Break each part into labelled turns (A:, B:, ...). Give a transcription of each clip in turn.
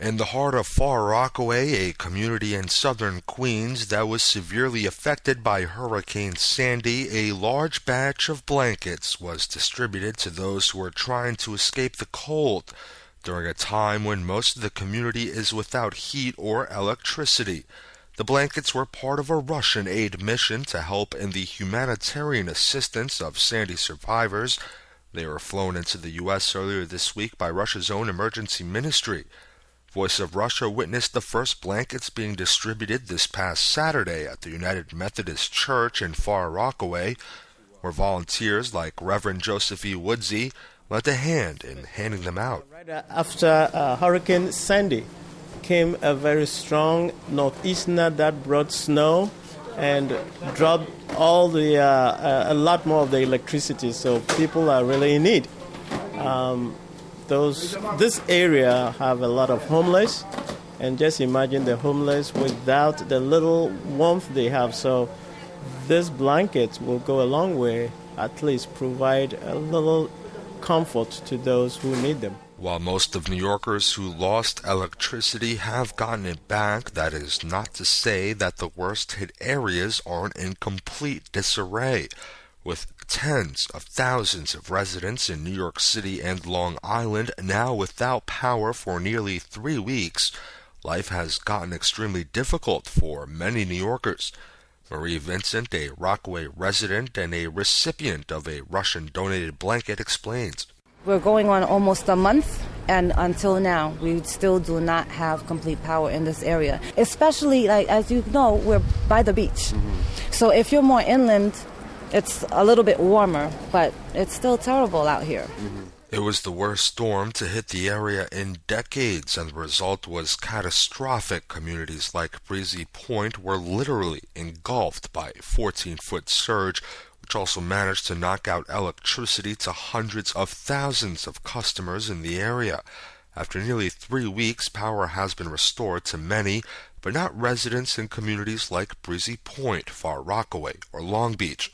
A: In the heart of Far Rockaway, a community in southern Queens that was severely affected by Hurricane Sandy, a large batch of blankets was distributed to those who were trying to escape the cold during a time when most of the community is without heat or electricity. The blankets were part of a Russian aid mission to help in the humanitarian assistance of Sandy survivors. They were flown into the U.S. earlier this week by Russia's own emergency ministry. Voice of Russia witnessed the first blankets being distributed this past Saturday at the United Methodist Church in Far Rockaway, where volunteers like Reverend Joseph E. Woodsey lent a hand in handing them out.
B: Right after Hurricane Sandy came a very strong northeaster that brought snow and dropped all a lot more of the electricity, so people are really in need. This area have a lot of homeless, and just imagine the homeless without the little warmth they have. So this blanket will go a long way, at least provide a little comfort to those who need them.
A: While most of New Yorkers who lost electricity have gotten it back, that is not to say that the worst-hit areas aren't in complete disarray. With tens of thousands of residents in New York City and Long Island now without power for nearly 3 weeks, life has gotten extremely difficult for many New Yorkers. Marie Vincent, a Rockaway resident and a recipient of a Russian-donated blanket, explains.
C: We're going on almost a month, and until now, we still do not have complete power in this area. Especially, as you know, we're by the beach. Mm-hmm. So if you're more inland, it's a little bit warmer, but it's still terrible out here. Mm-hmm.
A: It was the worst storm to hit the area in decades, and the result was catastrophic. Communities like Breezy Point were literally engulfed by a 14-foot surge, which also managed to knock out electricity to hundreds of thousands of customers in the area. After nearly 3 weeks, power has been restored to many, but not residents in communities like Breezy Point, Far Rockaway, or Long Beach.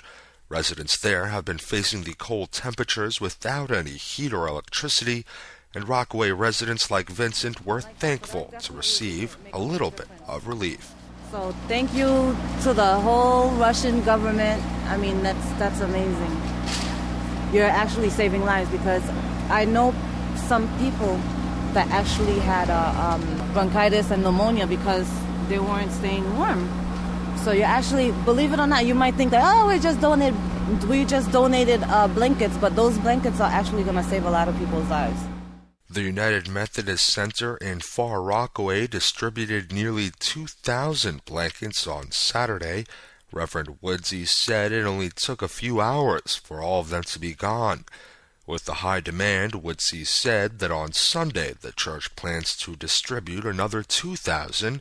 A: Residents there have been facing the cold temperatures without any heat or electricity, and Rockaway residents like Vincent were thankful to receive a little bit of relief.
C: So thank you to the whole Russian government. I mean, that's amazing. You're actually saving lives, because I know some people that actually had bronchitis and pneumonia because they weren't staying warm. So you actually, believe it or not, you might think that, oh, we just donated blankets, but those blankets are actually going to save a lot of people's lives.
A: The United Methodist Center in Far Rockaway distributed nearly 2,000 blankets on Saturday. Reverend Woodsey said it only took a few hours for all of them to be gone. With the high demand, Woodsey said that on Sunday the church plans to distribute another 2,000.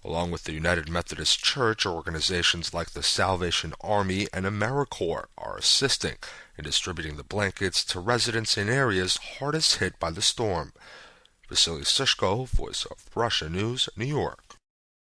A: Along with the United Methodist Church, organizations like the Salvation Army and AmeriCorps are assisting in distributing the blankets to residents in areas hardest hit by the storm. Vasily Sushko, Voice of Russia News, New York.